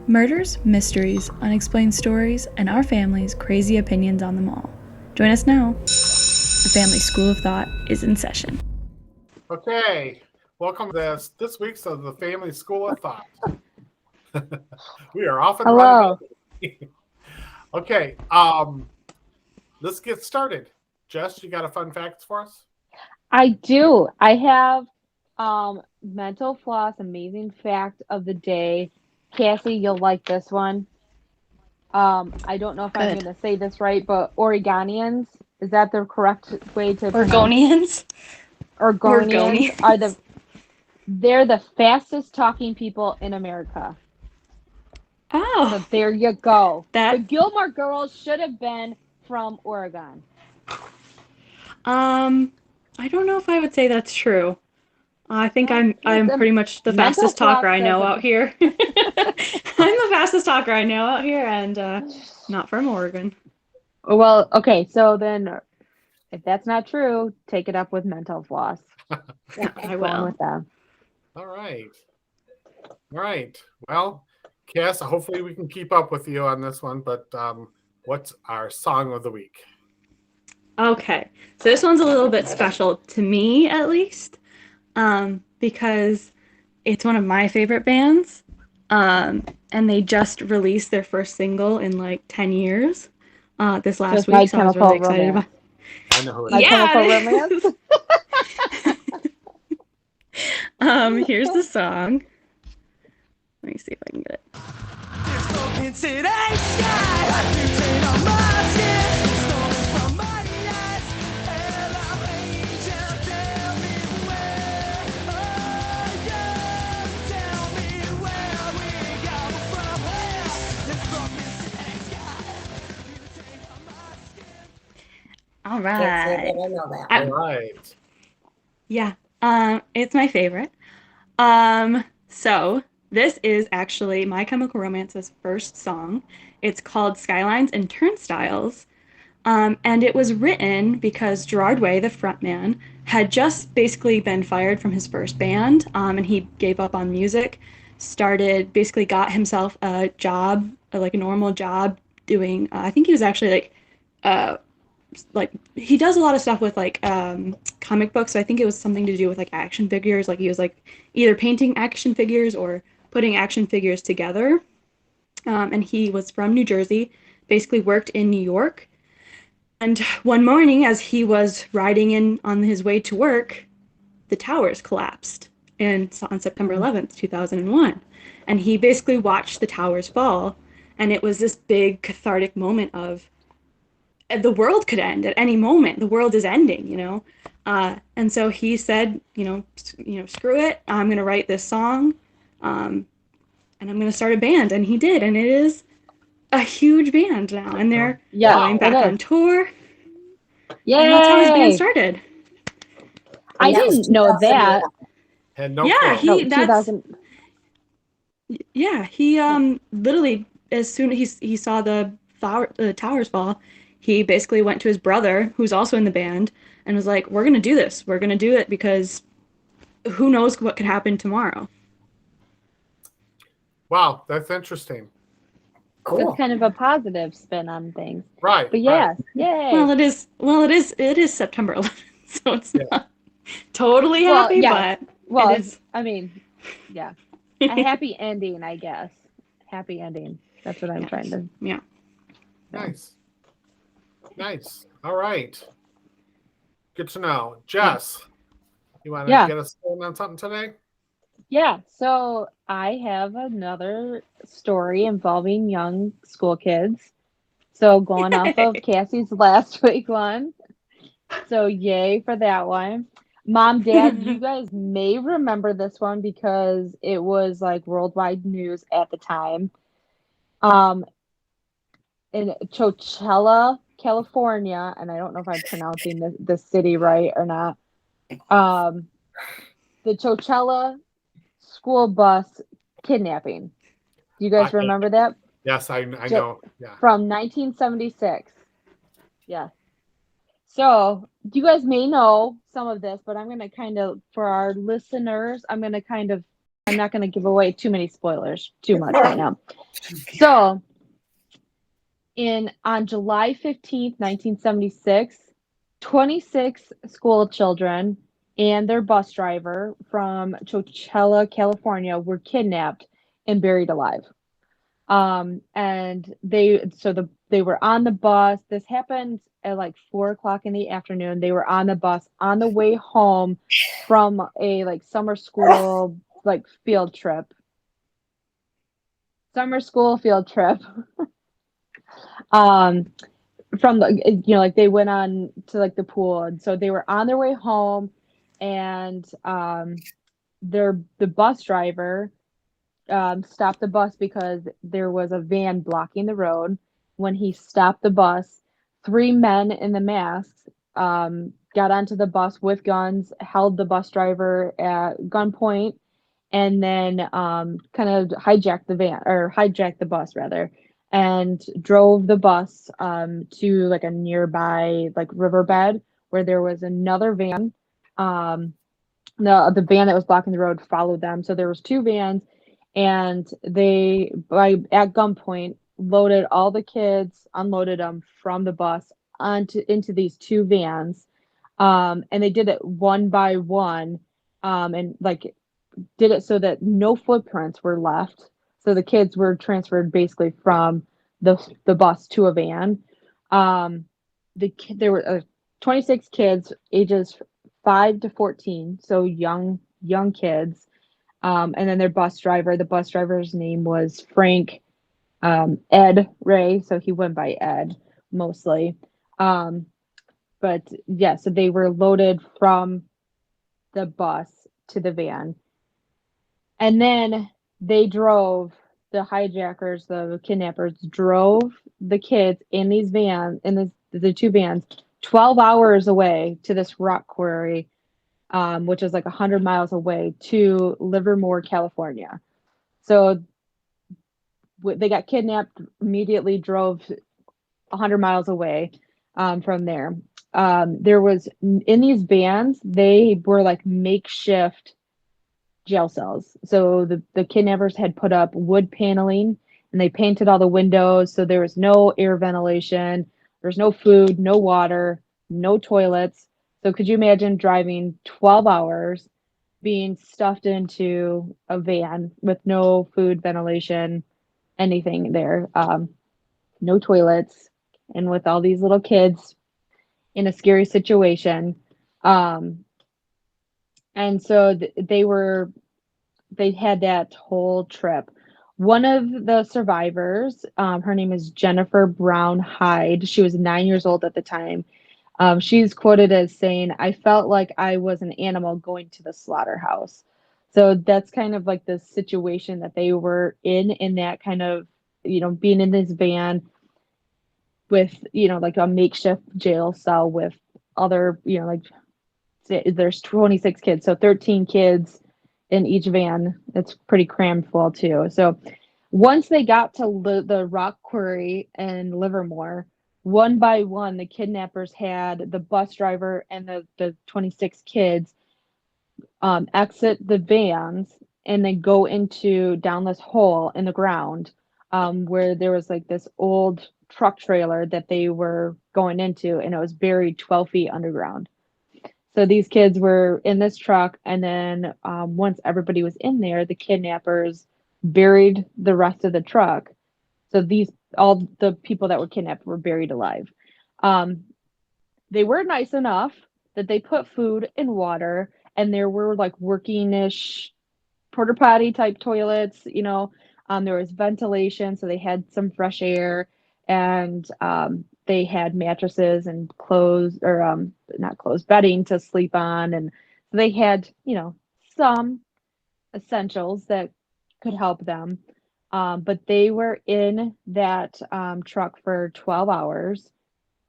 Murders, mysteries, unexplained stories, and our family's crazy opinions on them all. Join us now. The Family School of Thought is in session. Okay, welcome to this week's of the Family School of Thought. We are off and Hello. running. Okay, let's get started. Jess, you got a fun fact for us? I do. I have mental floss amazing fact of the day. Cassie, you'll like this one. I don't know if I'm Good. going to say this right, but Oregonians, is that the correct way to pronounce? Oregonians? Oregonians are they're the fastest talking people in America. Oh. So there you go. That- The Gilmore Girls should have been from Oregon. I don't know if I would say that's true. I think Well, I'm pretty much the mental fastest talker floss I know says out here. I'm the fastest talker I know out here, and not from Oregon. Well, okay, so then if that's not true, take it up with mental floss. I Going will. with them. All right. Well, Cass, hopefully we can keep up with you on this one, but what's our song of the week? Okay, so this one's a little bit special to me, at least, because it's one of my favorite bands, and they just released their first single in like 10 years this last Just My week, so I was really Chemical excited about. I know who it My is. Chemical it Romance? is. Here's the song. Let me see if I can get it. All Can't say right. that I know that All one. right. Yeah. It's my favorite. So this is actually My Chemical Romance's first song. It's called Skylines and Turnstiles. And it was written because Gerard Way, the frontman, had just basically been fired from his first band, and he gave up on music, basically got himself a job, like a normal job doing, I think he was actually like he does a lot of stuff with like comic books. So I think it was something to do with like action figures. Like he was like either painting action figures or putting action figures together. And he was from New Jersey, basically worked in New York. And one morning, as he was riding in on his way to work, the towers collapsed on September 11th, 2001. And he basically watched the towers fall. And it was this big cathartic moment of, the world could end at any moment. The world is ending, you know? And so he said, screw it. I'm going to write this song, and I'm going to start a band. And he did. And it is a huge band now. And they're going back on tour. Yay! And that's how his band started. I And that was didn't know that. 2001. Had no Yeah, clue. 2000. Yeah, he literally, as soon as he saw the towers fall, he basically went to his brother, who's also in the band, and was like, "We're gonna do this. We're gonna do it because who knows what could happen tomorrow." Wow, that's interesting. Cool. That's kind of a positive spin on things. Right. But yes, yay. Well, it is September 11th, so it's not totally happy, but it is. I mean, yeah. A happy ending, I guess. Happy ending. That's what I'm trying to. Yeah. Nice. All right. Good to know. Jess, you want to get us going on something today? Yeah, so I have another story involving young school kids. So going off of Cassie's last week one. So yay for that one. Mom, Dad, you guys may remember this one because it was like worldwide news at the time. In Chowchilla, California, and I don't know if I'm pronouncing the city right or not. The Chowchilla school bus kidnapping. Do you guys remember that? Yes, I know. Yeah. From 1976. Yeah. So you guys may know some of this, but I'm going to kind of, for our listeners, I'm going to kind of I'm not going to give away too many spoilers too much right now. So, on July 15th, 1976, 26 school children and their bus driver from Chowchilla, California, were kidnapped and buried alive. And they were on the bus. This happened at like 4 o'clock in the afternoon. They were on the bus on the way home from a like summer school like field trip. Summer school field trip. Um, from like they went on to like the pool, and so they were on their way home, and the bus driver stopped the bus because there was a van blocking the road. When he stopped the bus, three men in the masks got onto the bus with guns, held the bus driver at gunpoint, and then kind of hijacked the bus rather, and drove the bus to like a nearby like riverbed where there was another van. The van that was blocking the road followed them, so there was two vans, and they at gunpoint loaded all the kids, unloaded them from the bus onto into these two vans, and they did it one by one, and like did it so that no footprints were left. So the kids were transferred basically from the bus to a van. Um, there were 26 kids, ages 5 to 14, so young kids. And then their bus driver. The bus driver's name was Frank Ed Ray, so he went by Ed mostly. Um, but yeah, so they were loaded from the bus to the van. And then the hijackers, the kidnappers drove the kids in these vans, in the two vans, 12 hours away to this rock quarry, which is like 100 miles away to Livermore, California. So they got kidnapped, immediately drove 100 miles away from there. There was in these vans, they were like makeshift jail cells. So the kidnappers had put up wood paneling and they painted all the windows so there was no air ventilation, there's no food, no water, no toilets. So could you imagine driving 12 hours being stuffed into a van with no food, ventilation, anything there, no toilets, and with all these little kids in a scary situation. Um, and so they had that whole trip. One of the survivors, her name is Jennifer Brown Hyde. She was 9 years old at the time. She's quoted as saying, "I felt like I was an animal going to the slaughterhouse." So that's kind of like the situation that they were in that kind of, being in this van with, like a makeshift jail cell with other, like there's 26 kids, so 13 kids in each van. It's pretty crammed full too. So once they got to the rock quarry in Livermore, one by one, the kidnappers had the bus driver and the 26 kids exit the vans and then go into down this hole in the ground, where there was like this old truck trailer that they were going into, and it was buried 12 feet underground. So these kids were in this truck, and then once everybody was in there, the kidnappers buried the rest of the truck. So all the people that were kidnapped were buried alive. Um, they were nice enough that they put food and water, and there were like working-ish porta potty type toilets. There was ventilation, so they had some fresh air, and they had mattresses and clothes, or not clothes, bedding to sleep on, and so they had some essentials that could help them. But they were in that truck for 12 hours,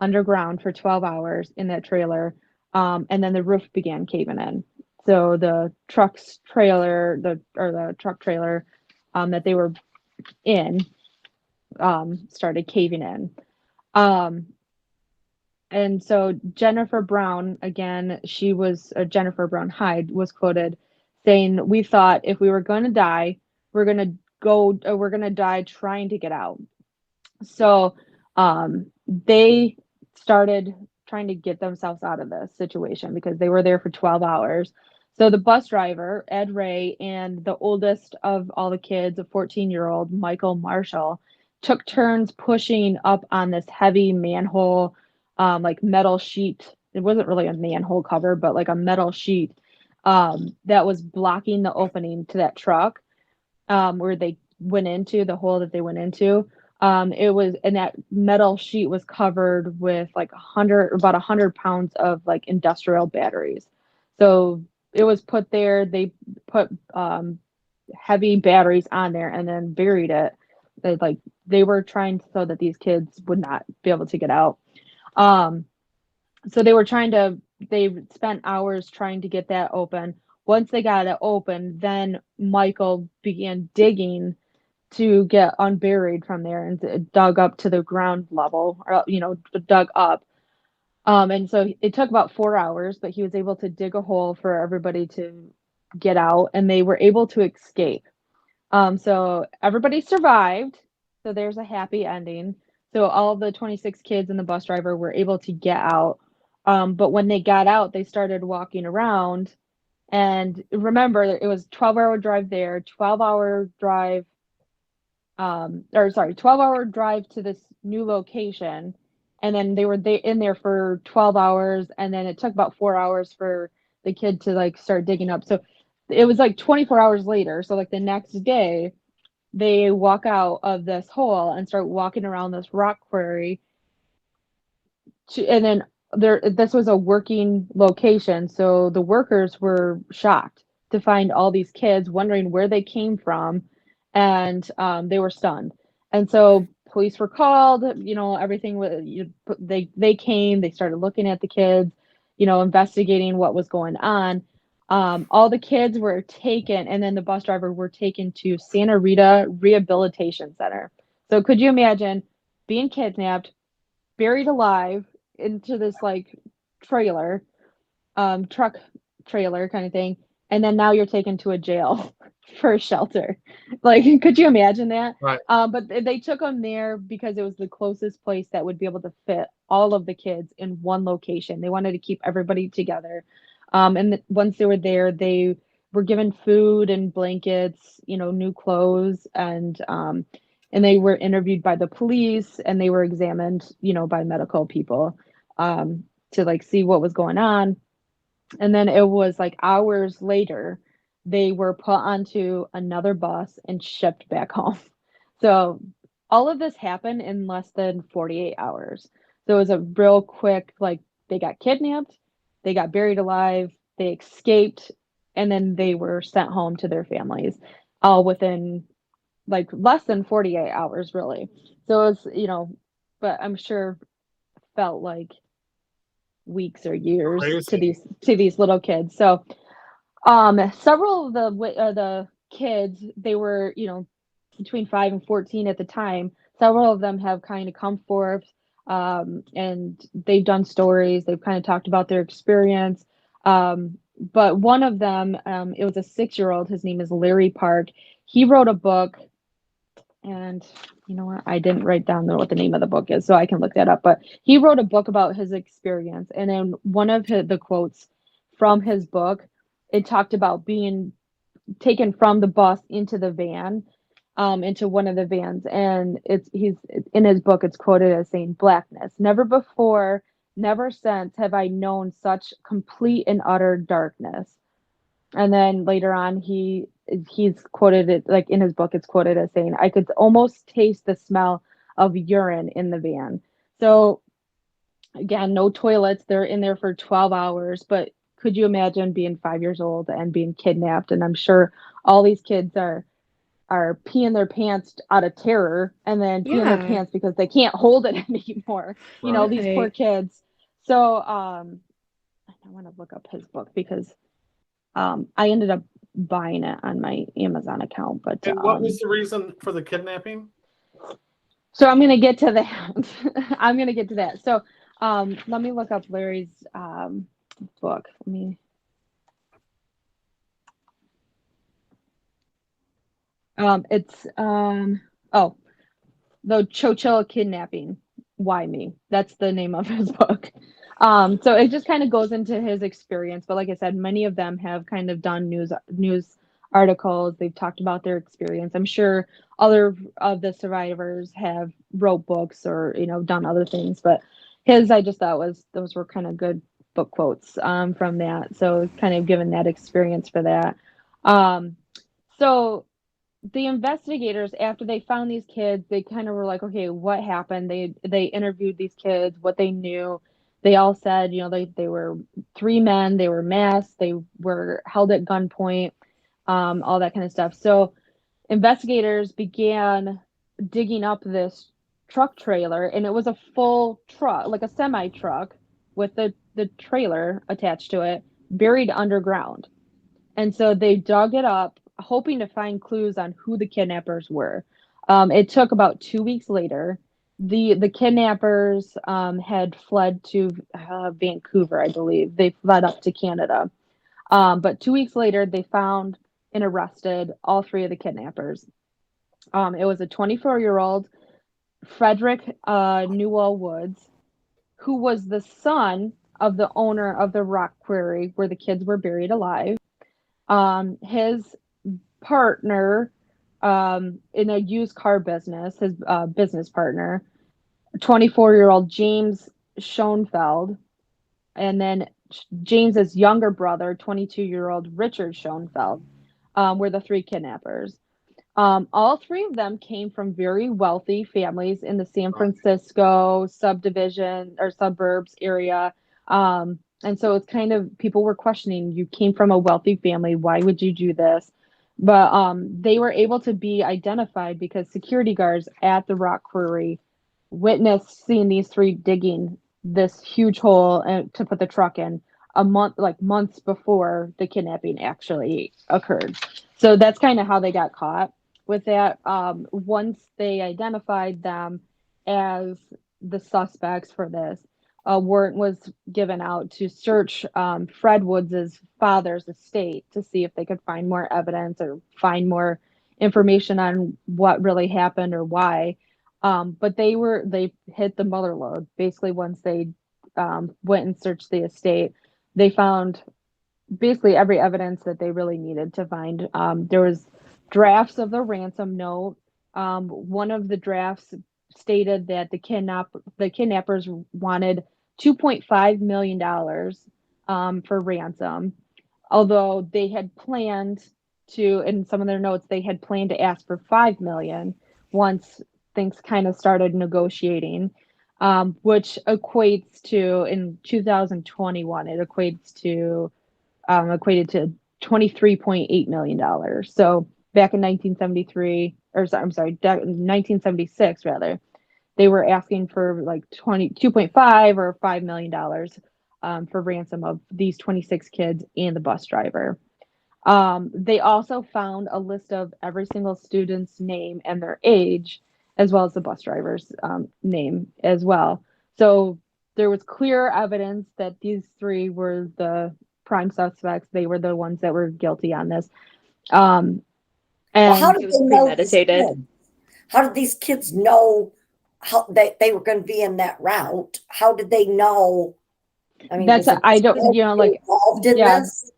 underground for 12 hours in that trailer, and then the roof began caving in. So the truck trailer that they were in started caving in. And so Jennifer Brown, again, Jennifer Brown Hyde was quoted saying we thought if we were going to die, we're going to die trying to get out. So they started trying to get themselves out of this situation because they were there for 12 hours. So the bus driver, Ed Ray, and the oldest of all the kids, a 14-year-old, Michael Marshall, took turns pushing up on this heavy manhole, like metal sheet. It wasn't really a manhole cover, but like a metal sheet that was blocking the opening to that truck where they went into, the hole that they went into. It was, and that metal sheet was covered with like about 100 pounds of like industrial batteries. So it was put there. They put heavy batteries on there and then buried it. They were trying so that these kids would not be able to get out. Um, so they spent hours trying to get that open. Once they got it open, then Michael began digging to get unburied from there and dug up to the ground level, or dug up. And so it took about 4 hours, but he was able to dig a hole for everybody to get out, and they were able to escape. So everybody survived. So there's a happy ending. So all of the 26 kids and the bus driver were able to get out. But when they got out, they started walking around. And remember, it was 12-hour drive there, 12-hour drive 12-hour drive to this new location. And then they were in there for 12 hours. And then it took about 4 hours for the kid to like start digging up. So it was like 24 hours later. So like the next day, they walk out of this hole and start walking around this rock quarry. And then this was a working location. So the workers were shocked to find all these kids, wondering where they came from, and they were stunned. And so police were called. Everything was. They came. They started looking at the kids, investigating what was going on. All the kids were taken, and then the bus driver were taken to Santa Rita Rehabilitation Center. So could you imagine being kidnapped, buried alive into this like trailer, truck trailer kind of thing, and then now you're taken to a jail for a shelter? Like, could you imagine that? Right. But they took them there because it was the closest place that would be able to fit all of the kids in one location. They wanted to keep everybody together. And once they were there, they were given food and blankets, new clothes, and they were interviewed by the police, and they were examined, by medical people to like see what was going on. And then it was like hours later, they were put onto another bus and shipped back home. So all of this happened in less than 48 hours. So it was a real quick, like they got kidnapped, they got buried alive, they escaped, and then they were sent home to their families, all within like less than 48 hours, really. So it's, but I'm sure felt like weeks or years to Crazy. these little kids. So several of the kids, they were, between 5 and 14 at the time. Several of them have kind of come forth, and they've done stories. They've kind of talked about their experience. But one of them, it was a 6-year-old. His name is Larry Park. He wrote a book, and you know what? I didn't write down what the name of the book is, so I can look that up. But he wrote a book about his experience, and then one of the quotes from his book, it talked about being taken from the bus into the van, into one of the vans, and he's in his book. It's quoted as saying, "Blackness. Never before, never since have I known such complete and utter darkness." And then later on, he's quoted it, like in his book, it's quoted as saying, "I could almost taste the smell of urine in the van." So again, no toilets. They're in there for 12 hours, but could you imagine being 5 years old and being kidnapped? And I'm sure all these kids are peeing their pants out of terror, and then peeing their Yeah. pants because they can't hold it anymore. Right. These poor Right. kids. So I want to look up his book because I ended up buying it on my Amazon account, but And what was the reason for the kidnapping? so I'm gonna get to that. I'm gonna get to that. So let me look up Larry's book. It's oh, the Chowchilla Kidnapping. Why Me? That's the name of his book. So it just kind of goes into his experience. But like I said, many of them have kind of done news articles. They've talked about their experience. I'm sure other of the survivors have wrote books or done other things. But his, I just thought was those were kind of good book quotes from that. So kind of given that experience for that. Um, so the investigators, after they found these kids, they kind of were like, okay, what happened? They interviewed these kids, what they knew. They all said, they were three men, they were masked, they were held at gunpoint, all that kind of stuff. So investigators began digging up this truck trailer, and it was a full truck, like a semi truck with the trailer attached to it, buried underground. And so they dug it up, hoping to find clues on who the kidnappers were. It took about 2 weeks later. The kidnappers had fled to Vancouver, I believe. They fled up to Canada. But 2 weeks later, they found and arrested all three of the kidnappers. It was a 24-year-old Frederick Newell Woods, who was the son of the owner of the rock quarry where the kids were buried alive. His partner in a used car business, his business partner, 24-year-old James Schoenfeld, and then James's younger brother, 22-year-old Richard Schoenfeld, were the three kidnappers. All three of them came from very wealthy families in the San Francisco subdivision or suburbs area. And so it's kind of people were questioning, you came from a wealthy family, why would you do this? But they were able to be identified because security guards at the rock quarry witnessed seeing these three digging this huge hole to put the truck in months before the kidnapping actually occurred. So that's kind of how they got caught with that. Once they identified them as the suspects for this, a warrant was given out to search Fred Woods's father's estate to see if they could find more evidence or find more information on what really happened or why. But they hit the mother lode. Basically, once they went and searched the estate, they found basically every evidence that they really needed to find. There was drafts of the ransom note. One of the drafts stated that the kidnappers wanted $2.5 million for ransom, although they had planned to, in some of their notes, they had planned to ask for 5 million once things kind of started negotiating, which equates to in 2021, it equated to $23.8 million. So back in 1973, or sorry, I'm sorry, 1976 rather, they were asking for like 2.5 or $5 million for ransom of these 26 kids and the bus driver. They also found a list of every single student's name and their age, as well as the bus driver's name as well. So there was clear evidence that these three were the prime suspects. They were the ones that were guilty on this. Well, how And did It they was know these premeditated. kids? How did these kids know how they were going to be in that route? How did they know? I mean, that's was it I just don't, like, involved in yeah. this?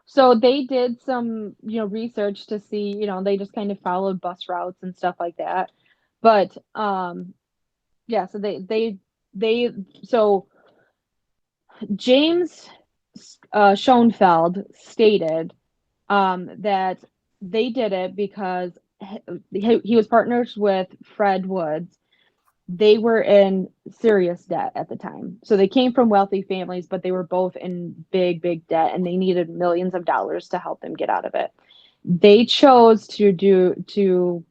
So they did some, research to see, they just kind of followed bus routes and stuff like that. But yeah, so they so James Schoenfeld stated that they did it because he was partners with Fred Woods. They were in serious debt at the time. So they came from wealthy families, but they were both in big, big debt and they needed millions of dollars to help them get out of it. They chose to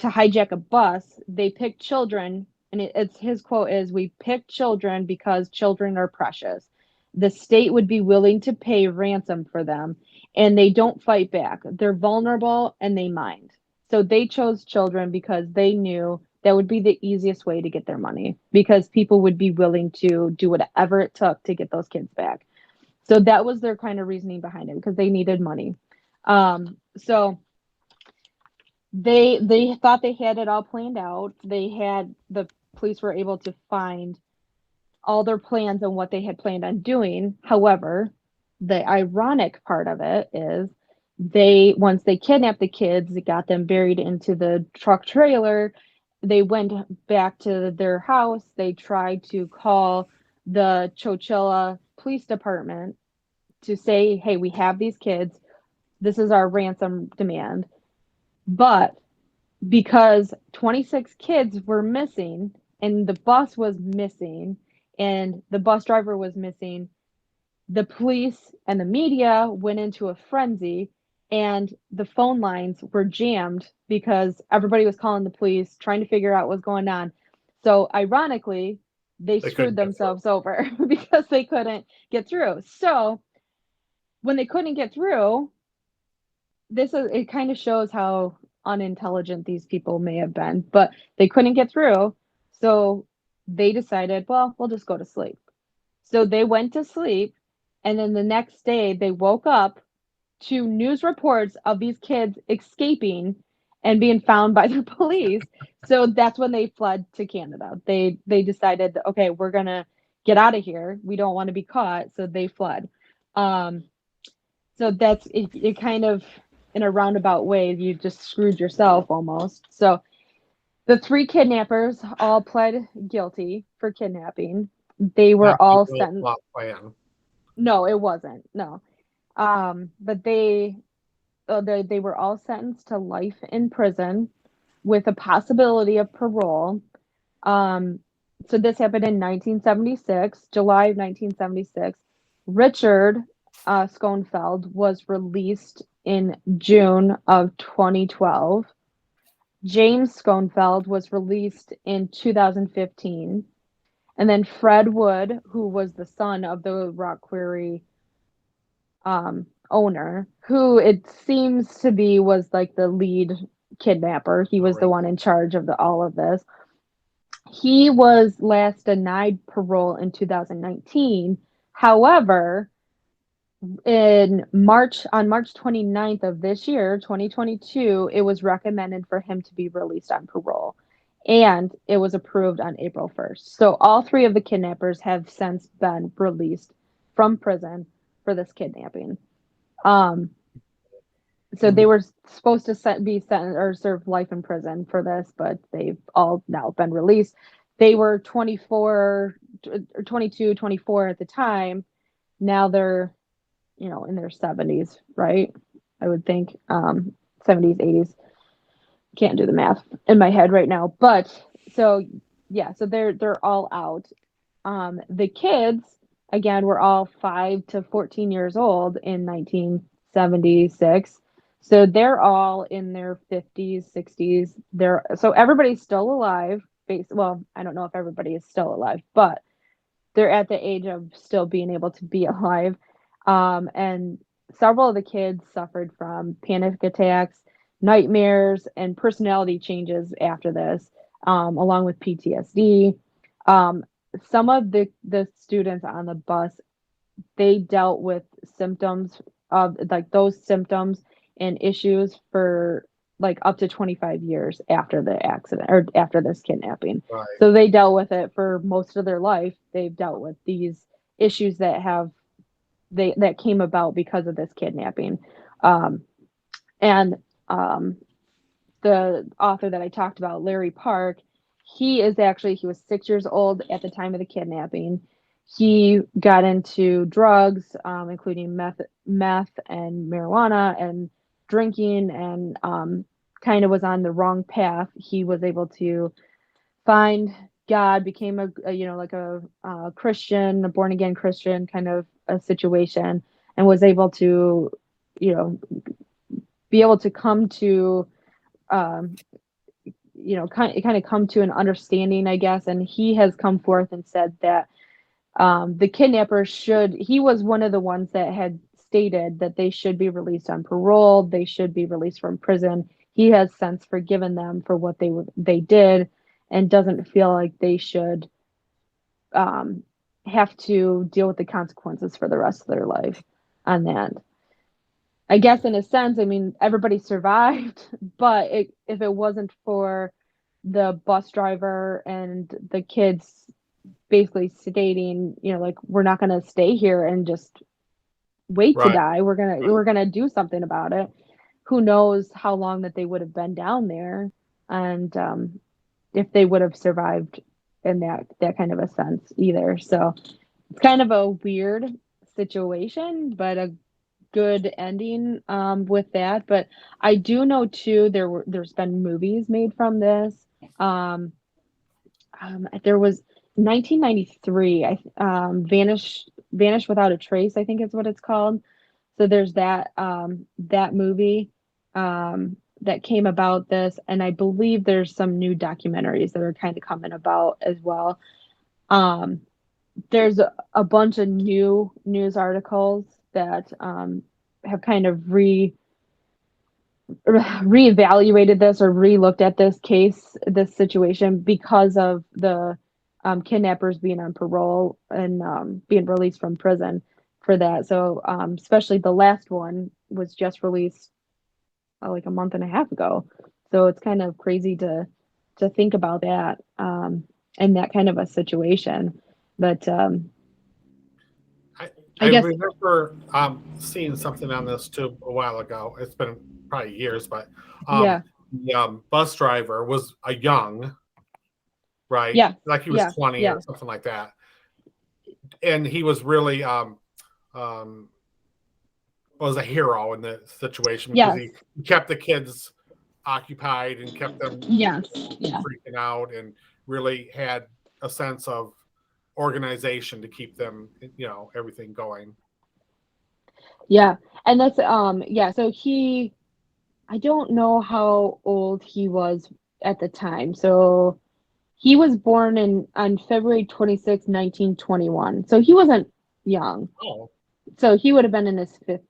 hijack a bus. They picked children, and it's his quote is, "We picked children because children are precious. The state would be willing to pay ransom for them, and they don't fight back. They're vulnerable and they mind." So they chose children because they knew that would be the easiest way to get their money because people would be willing to do whatever it took to get those kids back. So that was their kind of reasoning behind it because they needed money. So They thought they had it all planned out. The police were able to find all their plans and what they had planned on doing. However, the ironic part of it is they once they kidnapped the kids, got them buried into the truck trailer, they went back to their house. They tried to call the Chowchilla Police Department to say, "Hey, we have these kids. This is our ransom demand." But because 26 kids were missing and the bus was missing and the bus driver was missing, the police and the media went into a frenzy and the phone lines were jammed because everybody was calling the police trying to figure out what's going on. So ironically, they They screwed couldn't get through. themselves over because they couldn't get through. So when they couldn't get through, it kind of shows how unintelligent these people may have been, but they couldn't get through. So they decided, well, we'll just go to sleep. So they went to sleep, and then the next day they woke up to news reports of these kids escaping and being found by the police. So that's when they fled to Canada. They decided, okay, we're gonna get out of here. We don't want to be caught, so they fled. Um, so that's it, it kind of in a roundabout way, you just screwed yourself almost. So the three kidnappers all pled guilty for kidnapping. They Not were all real sentenced. plot plan. No, it wasn't. No. But they were all sentenced to life in prison with a possibility of parole. Um, so this happened in 1976, July of 1976. Richard Schoenfeld was released in June of 2012. James Schoenfeld was released in 2015. And then Fred Wood, who was the son of the rock quarry owner, who it seems to be was like the lead kidnapper. He was the one in charge of all of this. He was last denied parole in 2019. However, on March 29th of this year, 2022, it was recommended for him to be released on parole. And it was approved on April 1st. So all three of the kidnappers have since been released from prison for this kidnapping. So they were supposed to be sentenced or serve life in prison for this, but they've all now been released. They were 24 or 22, 24 at the time. Now they're, in their 70s, right? I would think 70s, 80s. Can't do the math in my head right now, but so yeah, so they're all out. The kids again were all 5 to 14 years old in 1976. So they're all in their 50s, 60s. So everybody's still alive. Well, I don't know if everybody is still alive, but they're at the age of still being able to be alive. And several of the kids suffered from panic attacks, nightmares, and personality changes after this, along with PTSD. Some of the students on the bus, they dealt with symptoms of like those symptoms and issues for like up to 25 years after the accident or after this kidnapping. Right. So they dealt with it for most of their life. They've dealt with these issues that came about because of this kidnapping. And the author that I talked about, Larry Park, he was 6 years old at the time of the kidnapping. He got into drugs, including meth and marijuana and drinking, and kind of was on the wrong path. He was able to find God, became a Christian, a born again Christian kind of a situation, and was able to, be able to come to um, kind of come to an understanding, I guess. And he has come forth and said that the kidnappers he was one of the ones that had stated that they should be released on parole. They should be released from prison. He has since forgiven them for what they did and doesn't feel like they should have to deal with the consequences for the rest of their life on that. I guess in a sense, I mean, everybody survived, but if it wasn't for the bus driver and the kids basically stating, like, we're not going to stay here and just wait to Right. die. We're gonna do something about it. Who knows how long that they would have been down there, and if they would have survived in that kind of a sense either. So it's kind of a weird situation, but a good ending with that. But I do know too there's been movies made from this. Um, there was 1993. Vanish Without a Trace, I think is what it's called. So there's that movie that came about this, and I believe there's some new documentaries that are kind of coming about as well. Um, there's a bunch of new news articles that have kind of reevaluated this or re-looked at this situation because of the kidnappers being on parole and being released from prison for that. So especially the last one was just released like a month and a half ago. So it's kind of crazy to think about that and that kind of a situation. But I guess remember seeing something on this too a while ago. It's been probably years, but yeah, the bus driver was a young, right? yeah, Like he was yeah, 20 yeah, or something like that. And he was really was a hero in the situation because yes, he kept the kids occupied and kept them yes, yeah. freaking out and really had a sense of organization to keep them, everything going. Yeah, and that's yeah, so I don't know how old he was at the time. So he was born on February 26th, 1921. So he wasn't young. Oh, So he would have been in his 50s.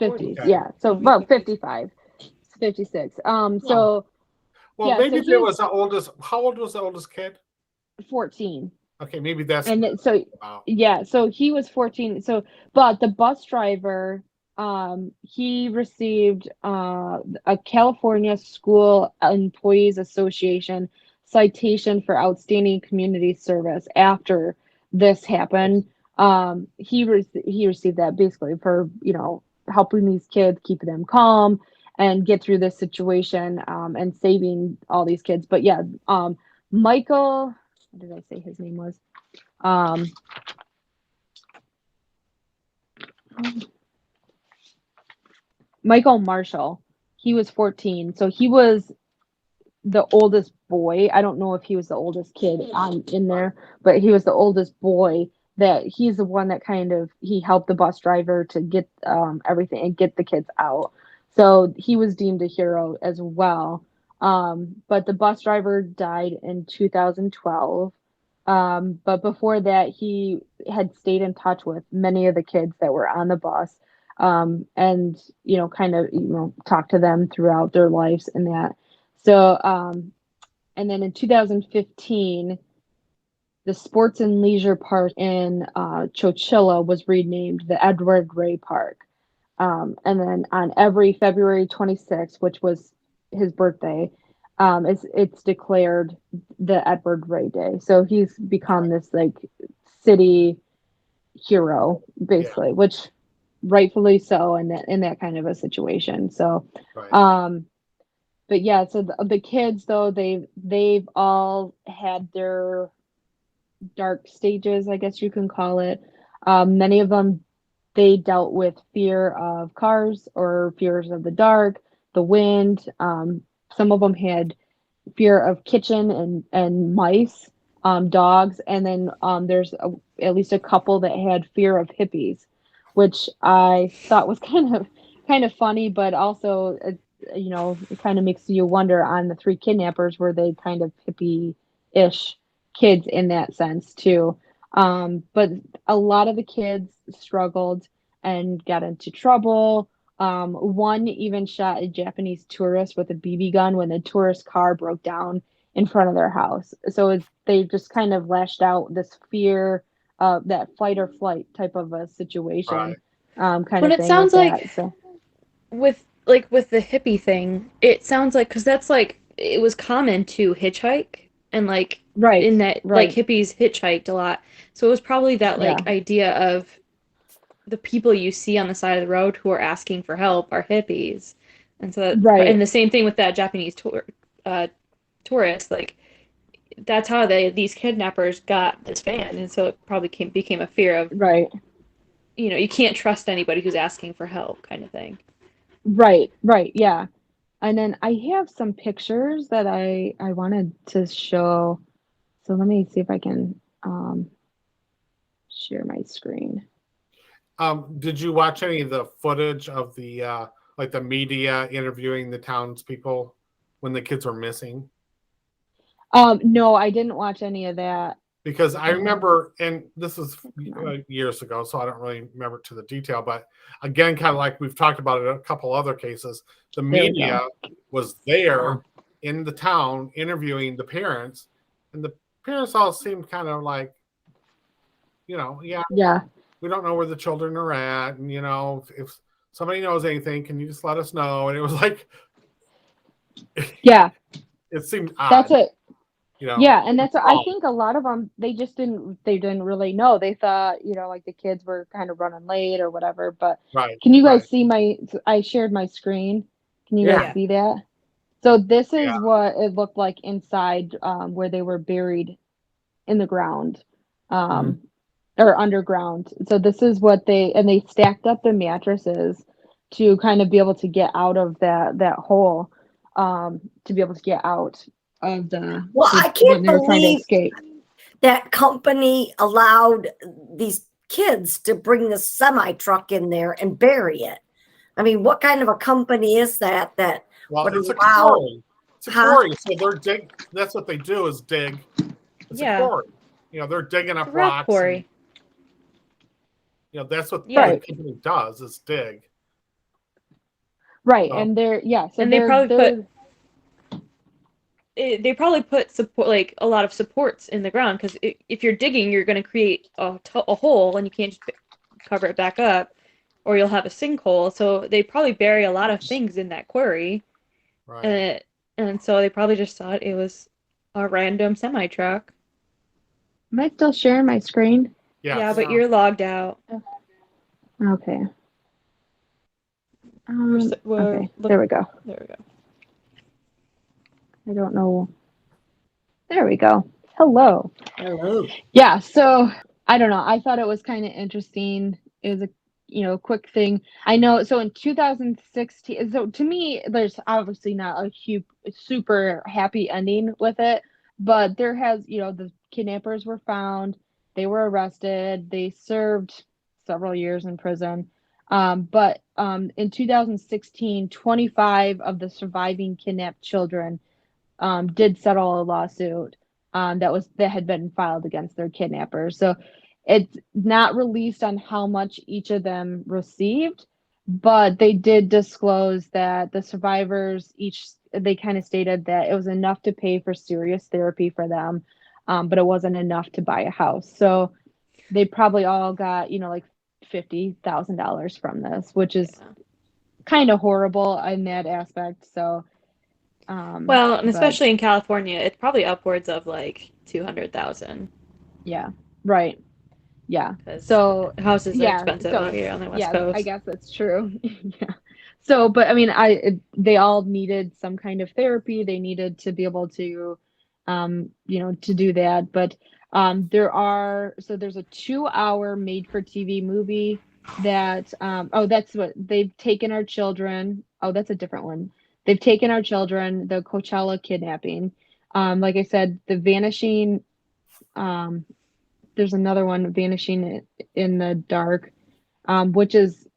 okay. Yeah. So about 55, 56. Well, So well, yeah, so maybe he there was was the oldest. How old was the oldest kid? 14. Okay, maybe that's And so wow. yeah, so he was 14. So but the bus driver he received a California School Employees Association citation for outstanding community service after this happened. He received that basically for, helping these kids, keeping them calm and get through this situation and saving all these kids. But yeah, Michael, what did I say his name was? Um, Michael Marshall. He was 14, so he was the oldest boy. I don't know if he was the oldest kid on in there, but he was the oldest boy. That he's the one that kind of he helped the bus driver to get everything and get the kids out. So he was deemed a hero as well. But the bus driver died in 2012. But before that, he had stayed in touch with many of the kids that were on the bus, and kind of talked to them throughout their lives and that. So, and then in 2015, the Sports and Leisure Park in Chowchilla was renamed the Edward Ray Park. And then on every February 26th, which was his birthday, it's declared the Edward Ray Day. So he's become this like city hero, basically, which rightfully so in that kind of a situation. So, Right. but yeah, so the kids though they've all had their dark stages, I guess you can call it. Many of them they dealt with fear of cars or fears of the dark, the wind. Some of them had fear of kitchen and mice, dogs, and then there's at least a couple that had fear of hippies, which I thought was kind of funny, but also it kind of makes you wonder on the three kidnappers were they kind of hippie-ish kids in that sense too. But a lot of the kids struggled and got into trouble. One even shot a Japanese tourist with a BB gun when the tourist car broke down in front of their house. So they just kind of lashed out this fear, that fight or flight type of a situation, Right. kind But of it thing with sounds like that. So with the hippie thing, it sounds like because that's like it was common to hitchhike and like Right, in that like right. hippies hitchhiked a lot. So it was probably that Yeah, like idea of the people you see on the side of the road who are asking for help are hippies. And so right, and the same thing with that Japanese uh tourist, like that's how these kidnappers got this van. And so it probably became a fear of, right, you can't trust anybody who's asking for help kind of thing. right, right. Yeah. And then I have some pictures that I wanted to show. So let me see if I can share my screen. Did you watch any of the footage of the like the media interviewing the townspeople when the kids were missing? No, I didn't watch any of that. Because I remember, and this is Come on. years ago, so I don't really remember to the detail, but again, kind of like we've talked about it a couple other cases, the There we media go. was there in the town interviewing the parents, and the parents all seemed kind of like, yeah, Yeah, we don't know where the children are at, and if somebody knows anything, can you just let us know? And it was like, yeah. it seemed That's odd, it. you know. Yeah, and that's I Oh, think a lot of them they didn't really know. They thought, like the kids were kind of running late or whatever, but right, can you right, guys see I shared my screen. Can you guys yeah, Yeah. see that? So this yeah, is what it looked like inside where they were buried in the ground. mhm. Um or underground. So this is what they stacked up the mattresses to kind of be able to get out of that hole, to be able to get out of Well, the I when can't they were trying to believe escape. that company allowed these kids to bring the semi truck in there and bury it. I mean, what kind of a company is that Well, would it's a allow, quarry. It's a huh? quarry. So they're dig. That's what they do is dig. It's a Yeah. quarry. They're digging It's a up rock rocks, and quarry. that's what the Yeah. Right. company does is dig. Right. So And so And they probably put they're they probably put support like a lot of supports in the ground because if you're digging, you're going to create a hole and you can't just cover it back up, or you'll have a sinkhole. So they probably bury a lot of things in that quarry, and right, and so they probably just thought it was a random semi truck. am I still sharing my screen? Yeah, yes, but Yeah. you're logged out. Okay. We're Okay. look. There we go. There we go. I don't know. There we go. Hello. Hello. Yeah, so I don't know. I thought it was kind of interesting. It was a quick thing. I know. So in 2016, so to me, there's obviously not a huge, super happy ending with it, but there has, the kidnappers were found, they were arrested, they served several years in prison. But in 2016, 25 of the surviving kidnapped children did settle a lawsuit that had been filed against their kidnappers. So it's not released on how much each of them received, but they did disclose that the survivors each they kind of stated that it was enough to pay for serious therapy for them, but it wasn't enough to buy a house. So they probably all got like $50,000 from this, which is Yeah. kind of horrible in that aspect. So Well, and but especially in California, it's probably upwards of like 200,000 yeah, right. Yeah. because So, houses are yeah. expensive out So, here on the West yeah, I Coast. guess that's true. Yeah. So, but I mean, they all needed some kind of therapy. They needed to be able to, to do that. But there's a 2-hour made for TV movie that, that's what they've taken our children. Oh, that's a different one. They've taken our children, the Coachella kidnapping. Like I said, the vanishing, um, there's another one, Vanishing in the Dark, which is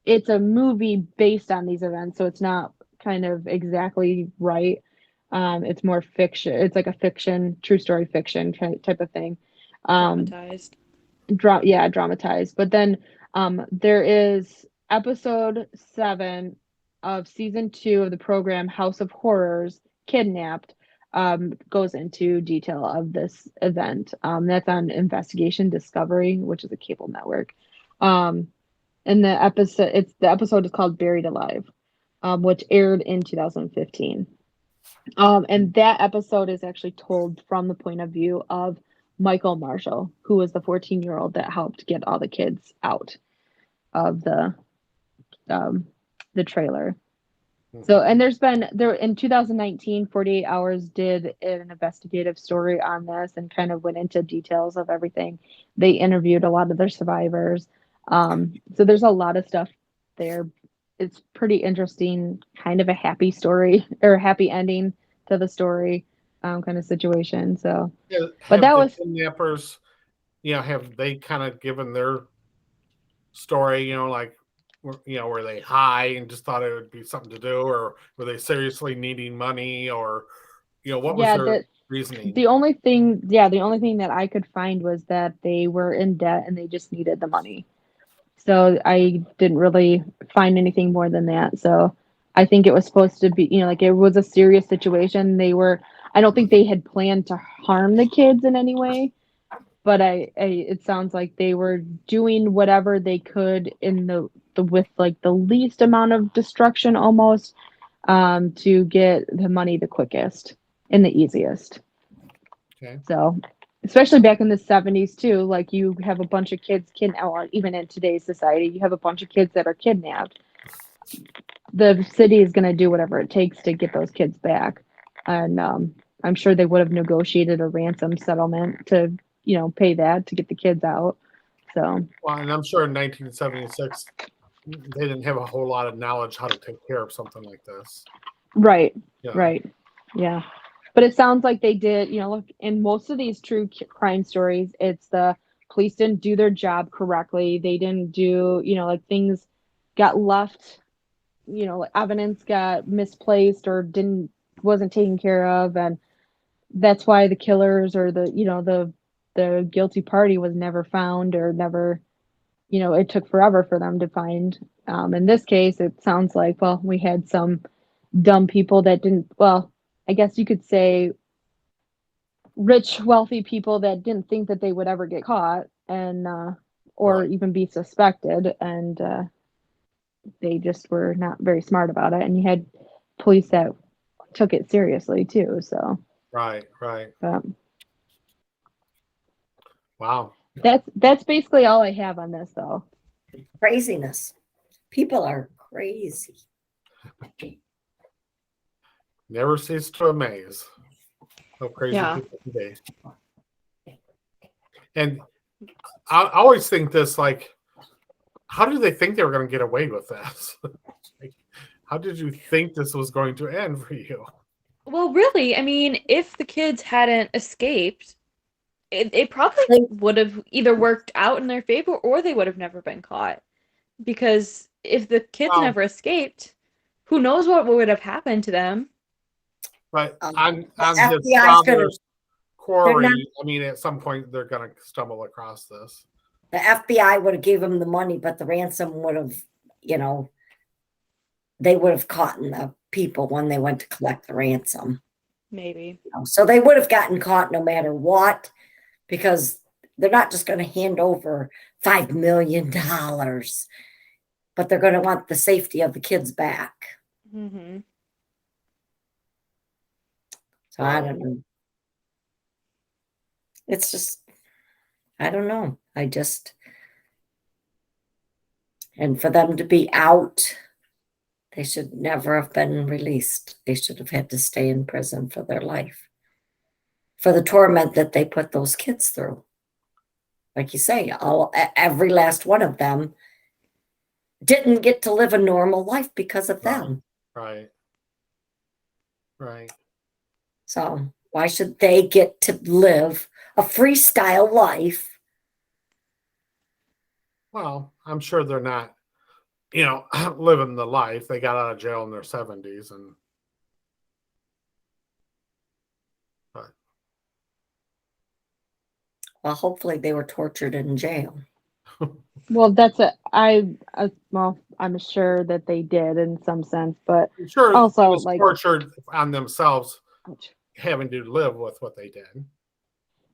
it's a movie based on these events, so it's not kind of exactly right. It's more fiction. It's like a fiction, true story fiction type of thing. Um, Dramatized. yeah, dramatized. But then there is episode 7 of season 2 of the program House of Horrors, Kidnapped, goes into detail of this event. That's on Investigation Discovery, which is a cable network. And the episode is called Buried Alive. which aired in 2015. And that episode is actually told from the point of view of Michael Marshall, who was the 14-year-old that helped get all the kids out of the trailer. So, and there's been there in 2019, 48 Hours did an investigative story on this and kind of went into details of everything. They interviewed a lot of their survivors. So there's a lot of stuff there. It's pretty interesting, kind of a happy story or a happy ending to the story, kind of situation. So, but Have that the was kidnappers, have they kind of given their story, like, were they high and just thought it would be something to do, or were they seriously needing money, or, what was yeah, their reasoning? the only thing that I could find was that they were in debt and they just needed the money. So I didn't really find anything more than that. So I think it was supposed to be, like it was a serious situation. I don't think they had planned to harm the kids in any way, but it sounds like they were doing whatever they could in the with like the least amount of destruction almost, to get the money the quickest and the easiest. Okay. So, especially back in the 70s too, like you have a bunch of kids or even in today's society, you have a bunch of kids that are kidnapped. The city is going to do whatever it takes to get those kids back. And I'm sure they would have negotiated a ransom settlement to, pay that to get the kids out. So, Well, and I'm sure in 1976, they didn't have a whole lot of knowledge how to take care of something like this. right, Yeah. right. Yeah. But it sounds like they did, look, in most of these true crime stories, it's the police didn't do their job correctly. They didn't do, like things got left, like evidence got misplaced or wasn't taken care of. And that's why the killers or the guilty party was never found or never, it took forever for them to find. In this case, it sounds like, well, we had some dumb people that didn't, well, I guess you could say rich, wealthy people that didn't think that they would ever get caught and or Right. even be suspected, and they just were not very smart about it. And you had police that took it seriously too. So Right. Wow. that's basically all I have on this, though. Craziness. People are crazy. Never cease to amaze how crazy Yeah. people can be. And I always think this, like, how did they think they were going to get away with this? Like, how did you think this was going to end for you? Well, really, I mean, if the kids hadn't escaped, it probably would have either worked out in their favor or they would have never been caught. Because if the kids Well, never escaped, who knows what would have happened to them? But The on his FBI's gonna, father's quarry, I mean, at some point they're going to stumble across this. the FBI would have gave them the money, but the ransom would have, they would have caught the people when they went to collect the ransom. Maybe. So they would have gotten caught no matter what, because they're not just going to hand over $5 million, but they're going to want the safety of the kids back. Mm-hmm. So I don't know. It's just, I don't know. And for them to be out, they should never have been released. They should have had to stay in prison for their life, for the torment that they put those kids through. Like you say, every last one of them didn't get to live a normal life because of them. Right. So why should they get to live a freestyle life? Well, I'm sure they're not, living the life. They got out of jail in their 70s, Well, hopefully they were tortured in jail. Well, I'm sure that they did in some sense, but I'm sure also, it was like, tortured on themselves, having to live with what they did.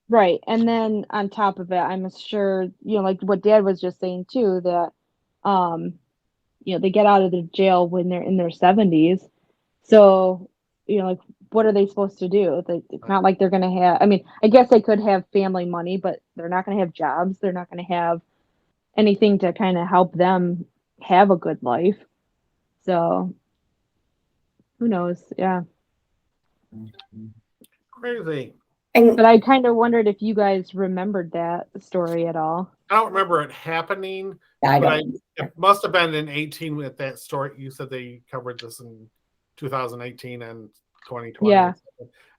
right. And then on top of it, I'm sure, like what Dad was just saying too, that they get out of the jail when they're in their 70s. So, like, what are they supposed to do? It's not like they're going to have, I mean, I guess they could have family money, but they're not going to have jobs. They're not going to have anything to kind of help them have a good life. So, who knows? Yeah. Crazy. And But I kind of wondered if you guys remembered that story at all. I don't remember it happening, I but don't. it must have been in 18 with that story. You said they covered this in 2018 and 2020. Yeah.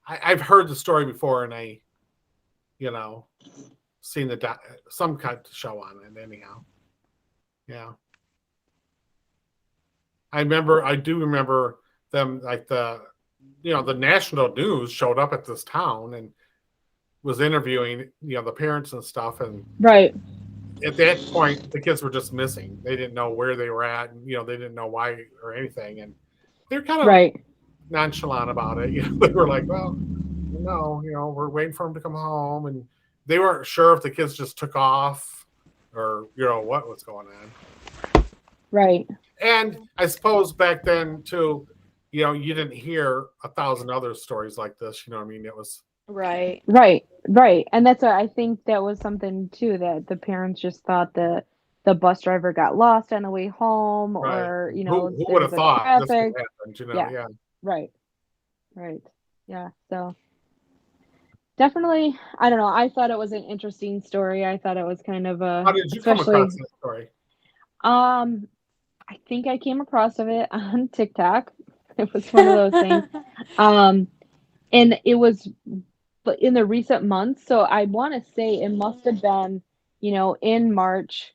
I've heard the story before, and seen some kind of show on it. Anyhow, yeah. I do remember them, like the national news showed up at this town and was interviewing the parents and stuff, and Right. at that point the kids were just missing. They didn't know where they were at, and they didn't know why or anything, and they're kind of Right. nonchalant about it. They were like, well, no, we're waiting for them to come home, and they weren't sure if the kids just took off or what was going on. Right. And I suppose back then too, you didn't hear 1,000 other stories like this. You know what I mean? It was Right. Right. Right. And that's what I think that was something too, that the parents just thought the bus driver got lost on the way home, right. or Who there would was have like thought this traffic. would happen? Yeah. Yeah. Right. Right. Yeah. So definitely, I don't know. I thought it was an interesting story. I thought it was kind of How did you come especially, across that story? I think I came across of it on TikTok. It was one of those things. Um, and it was in the recent months. So I want to say it must have been, in March,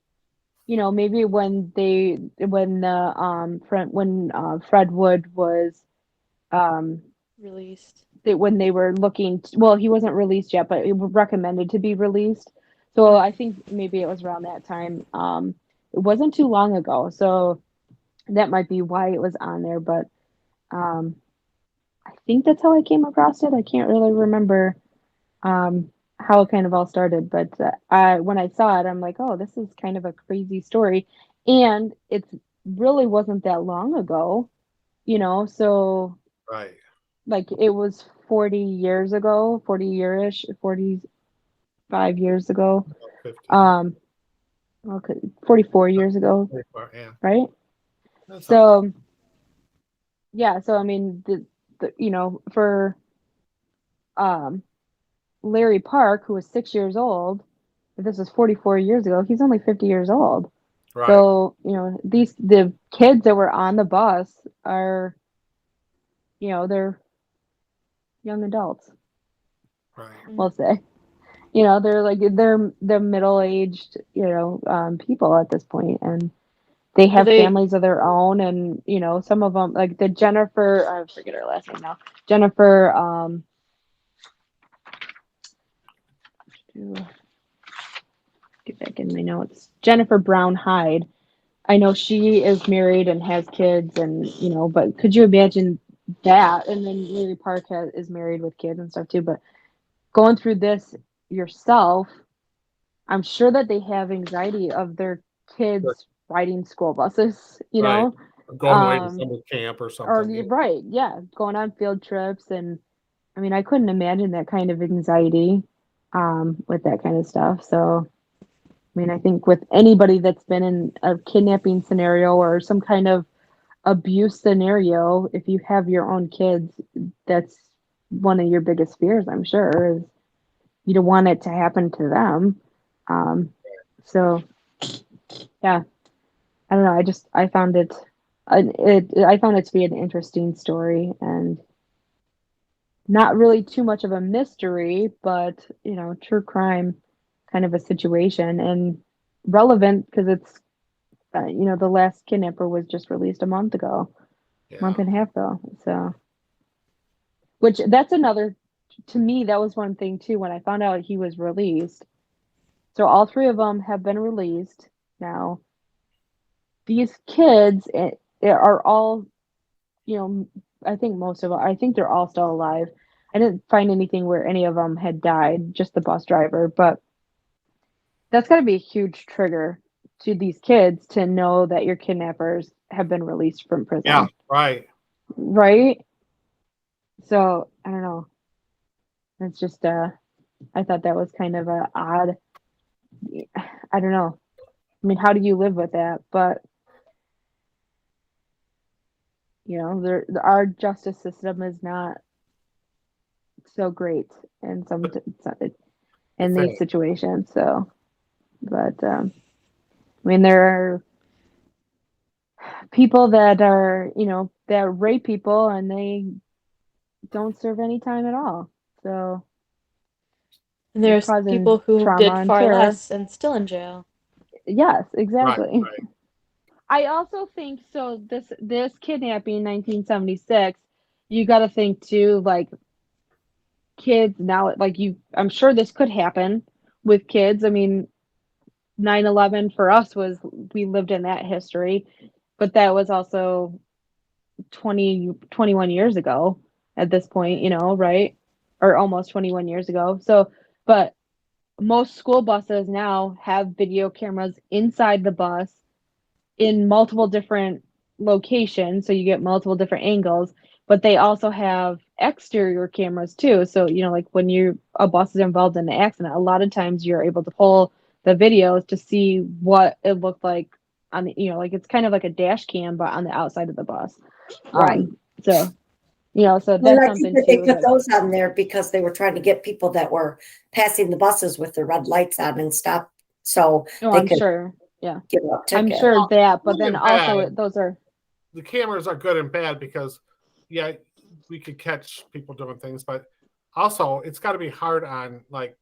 maybe when Fred Wood was, um, Released. when they were looking, well, he wasn't released yet, but it was recommended to be released. So I think maybe it was around that time. It wasn't too long ago, so that might be why it was on there. But um, I think that's how I came across it. I can't really remember how it kind of all started, but when I saw it, I'm like, oh, this is kind of a crazy story, and it really wasn't that long ago, so Right. like it was 40 years ago, 40 yearish, 45 years ago, 50. okay, 44 years ago, Yeah. right? That's So yeah, so I mean, for Larry Park, who was 6 years old, if this was 44 years ago, he's only 50 years old. right. So, the kids that were on the bus are, they're young adults, Right. we'll say. They're like they're middle-aged, people at this point, and they have families of their own, and some of them, like the Jennifer, I forget her last name now. Jennifer, get back in my notes. Jennifer Brown Hyde. I know she is married and has kids, and but could you imagine that? And then Larry Park is married with kids and stuff too. But going through this yourself, I'm sure that they have anxiety of their kids riding school buses. Right. Going away to summer camp or Or something. right, yeah, going on field trips, and I mean, I couldn't imagine that kind of anxiety with that kind of stuff. So I mean, I think with anybody that's been in a kidnapping scenario or some kind of abuse scenario, if you have your own kids, that's one of your biggest fears, I'm sure, is you don't want it to happen to them. So yeah, I don't know. I found I found it to be an interesting story, and not really too much of a mystery, but true crime kind of a situation, and relevant because it's the last kidnapper was just released a month ago, month and a half ago. So, which that's another, to me, that was one thing too when I found out he was released. So all three of them have been released now. These kids are all, I think most of them, I think they're all still alive. I didn't find anything where any of them had died, just the bus driver, but that's got to be a huge trigger to these kids to know that your kidnappers have been released from prison. Yeah, right. Right? So, I don't know. It's just I thought that was kind of a odd. I don't know. I mean, how do you live with that? But our justice system is not so great in in these situations. So, but I mean, there are people that are that rape people and they don't serve any time at all. So And there's causing people who trauma did and far terror. less and still in jail. Yes, Right, exactly. right. I also think so. This kidnapping, 1976. You got to think too, like kids now. Like I'm sure this could happen with kids. I mean, 9/11 for us was we lived in that history, but that was also 21 years ago at this point, right? Or almost 21 years ago. So, but most school buses now have video cameras inside the bus in multiple different locations, so you get multiple different angles, but they also have exterior cameras too. So, like when a bus is involved in an accident, a lot of times you're able to pull the videos to see what it looked like on the, like it's kind of like a dash cam, but on the outside of the bus. Right. So, so Well, that's I think something that they too put that, those on there because they were trying to get people that were passing the buses with their red lights on and stop so oh, they I'm could sure. Yeah. give a I'm ticket. sure that, but Good then and also bad. those are, The cameras are good and bad because, yeah, we could catch people doing things, but also it's got to be hard on like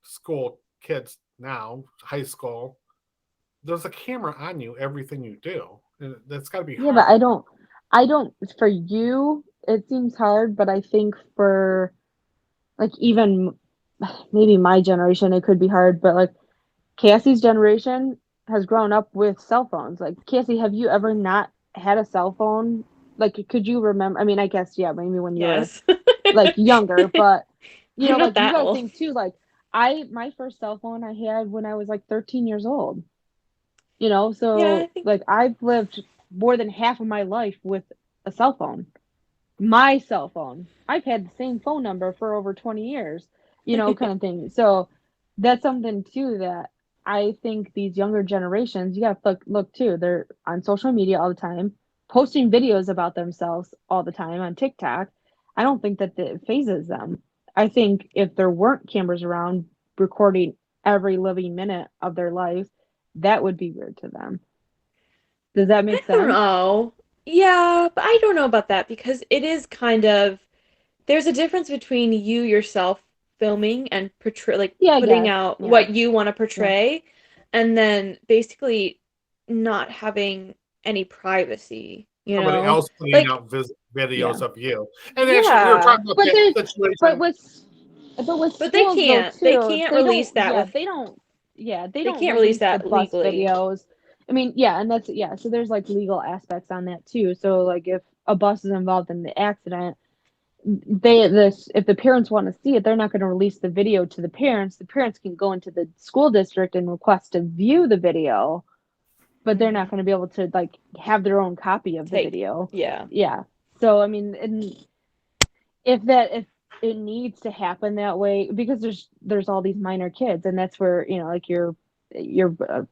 school kids now, high school. There's a camera on you, everything you do. And that's got to be yeah, but hard. I don't, for you, it seems hard, but I think for like even maybe my generation, it could be hard, but like Cassie's generation has grown up with cell phones. Like, Cassie, have you ever not had a cell phone? Like, could you remember? I mean, I guess, yeah, maybe when you were Yes. like younger, but I'm not like you that got to old. think too, like my first cell phone I had when I was like 13 years old. Yeah, I So think like I've lived more than half of my life with a cell phone. My cell phone. I've had the same phone number for over 20 years, kind of thing. So that's something too that I think these younger generations, you got to look too. They're on social media all the time, posting videos about themselves all the time on TikTok. I don't think that it phases them. I think if there weren't cameras around recording every living minute of their life, that would be weird to them. Does that I make don't sense? know. Yeah, but I don't know about that because it is kind of there's a difference between you yourself filming and portray like Yeah, I putting guess. out Yeah. what you want to Yeah. portray and then basically not having any privacy, you Somebody know? else putting Like, out videos Yeah. of you. And actually, we were yeah, talking about But that there's but situation. with but they schools though can't. They too, can't release that with they they don't can't release release the that bus legally. videos. I mean, yeah, and that's yeah, so there's like legal aspects on that too. So like if a bus is involved in the accident, if the parents want to see it, they're not going to release the video to the parents. The parents can go into the school district and request to view the video, but they're not Mhm. going to be able to like have their own copy of the Take, video. yeah. Yeah. So I mean, and if it needs to happen that way because there's all these minor kids and that's where like you're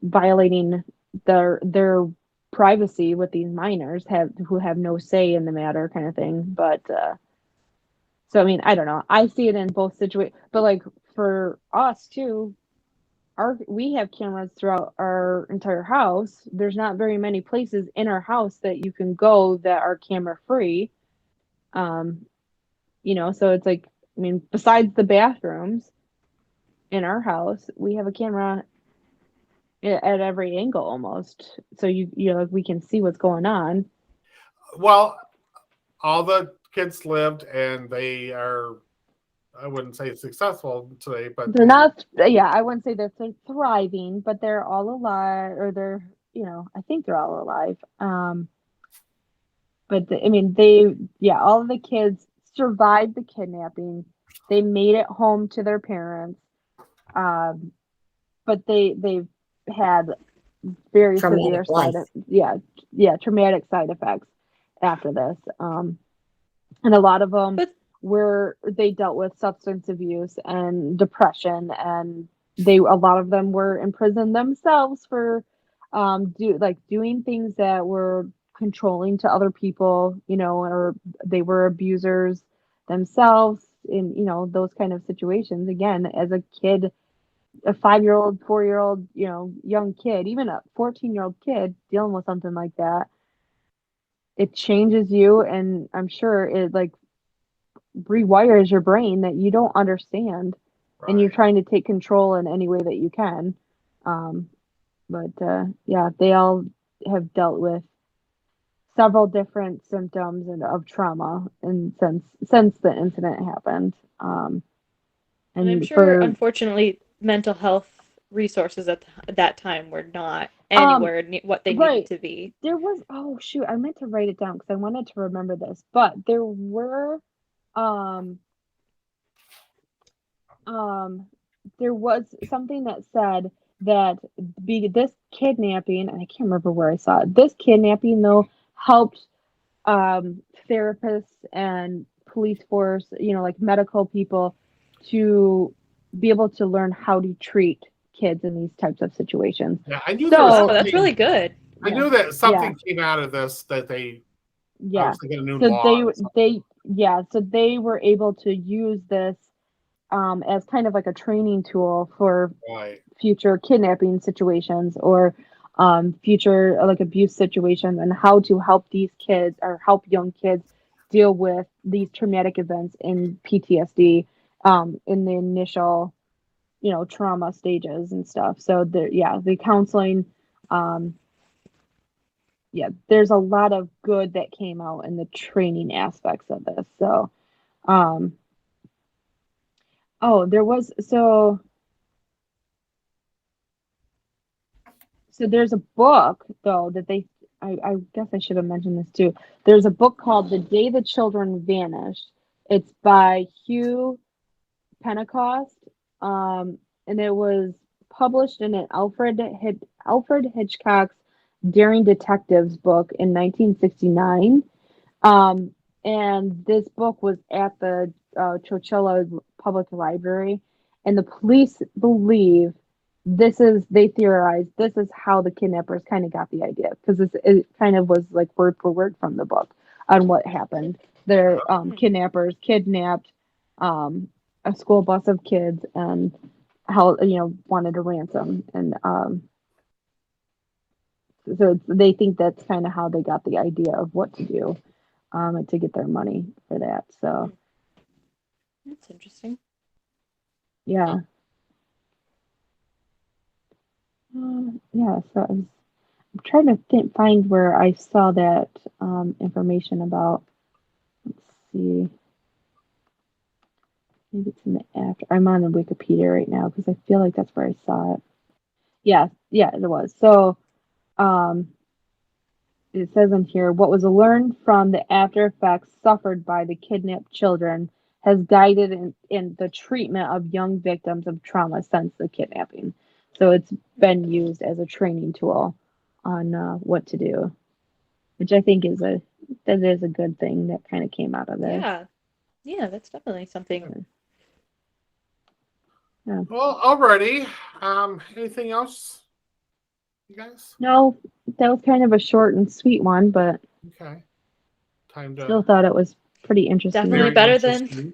violating their privacy with these minors who have no say in the matter kind of thing, but so I mean I don't know, I see it in both situations, but like for us too, we have cameras throughout our entire house. There's not very many places in our house that you can go that are camera free. um so it's like, I mean, besides the bathrooms in our house, we have a camera at every angle almost. So like we can see what's going on. Well, all the kids lived and they are, I wouldn't say successful today, but They're not, yeah, I wouldn't say that they're thriving, but they're all alive, or I think they're all alive. But I mean, yeah, all of the kids survived the kidnapping. They made it home to their parents. Um, but they've had very severe Traumatic life. traumatic side effects after this. And a lot of them But they dealt with substance abuse and depression, and a lot of them were in prison themselves for doing things that were controlling to other people, or they were abusers themselves in, those kind of situations. Again, as a kid, a 5-year-old, 4-year-old, young kid, even a 14-year-old kid dealing with something like that, it changes you, and I'm sure it like rewires your brain that you don't understand, and you're Right. trying to take control in any way that you can. But yeah, they all have dealt with several different symptoms and of trauma, and since the incident happened. and I'm And sure, for unfortunately, mental health resources at that time were not um anywhere near what they needed right, to be. there was, oh shoot, I meant to write it down because I wanted to remember this, but there were um um there was something that said that this kidnapping, and I can't remember where I saw it. This kidnapping though helped therapists and police force, like medical people, to be able to learn how to treat kids in these types of situations. Yeah, I knew there was Wow, So, that's really something. good. I yeah, knew that yeah, something came out of this that they. I yeah. was thinking a new So law or something. they were able to use this as kind of like a training tool for Right. future kidnapping situations, or future like abuse situations, and how to help these kids, or help young kids deal with these traumatic events in PTSD, in the initial, trauma stages and stuff. So the counseling, um, there's a lot of good that came out in the training aspects of this. So, um, oh, there was so there's a book though that I guess I should have mentioned this too. There's a book called The Day the Children Vanished. It's by Hugh Pentecost, and it was published in an Alfred Hitchcock's Daring Detectives book in 1969. Um, and this book was at the Chowchilla Public Library, and the police believe they theorize this is how the kidnappers kind of got the idea, because it kind of was like word for word from the book on what happened. Their Hmm. kidnappers kidnapped um, a school bus of kids, and how, wanted a ransom, and so they think that's kind of how they got the idea of what to do, and to get their money for that. So That's interesting. yeah, yeah. So I'm trying to find where I saw that information about. Let's see, maybe it's in the after. I'm on the Wikipedia right now because I feel like that's where I saw it. Yeah, yeah, it was. So um, it says in here, what was learned from the after effects suffered by the kidnapped children has guided in the treatment of young victims of trauma since the kidnapping. So it's been used as a training tool on what to do, which I think that is a good thing that kind of came out of this. Yeah. Yeah, that's definitely something. Yeah. Well, alrighty. Anything else, you guys? No, that was kind of a short and sweet one, but Okay. Time still to. thought it was pretty interesting. Definitely Very better than interesting.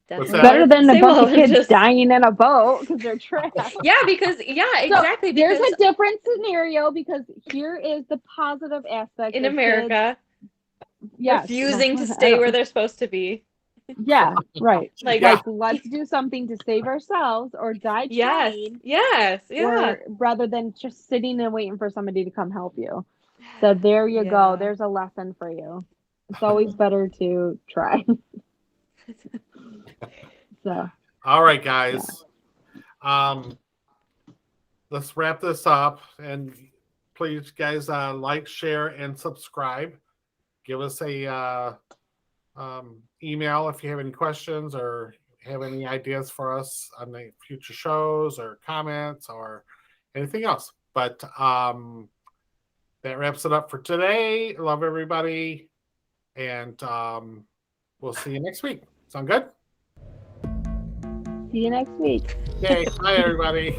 What's definitely that? better Better than than a bunch of Sable and kids just dying in a boat because they're trapped. yeah, because yeah, So exactly there's because a different scenario, because here is the positive aspect in of kids. America Yes, no, refusing to I stay where don't. they're supposed to be. Yeah, right. Like Yeah. Like, let's do something to save ourselves or die yes, trying, yes, yeah. or rather than just sitting and waiting for somebody to come help you. So there you go. Yeah. There's a lesson for you. It's always better to try. So All right, yeah. guys. Um, let's wrap this up, and please, guys, like, share, and subscribe. Give us a email if you have any questions or have any ideas for us on the future shows or comments or anything else. But that wraps it up for today. Love everybody. And we'll see you next week. Sound good? See you next week. Okay. Bye, everybody.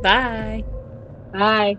Bye. Bye.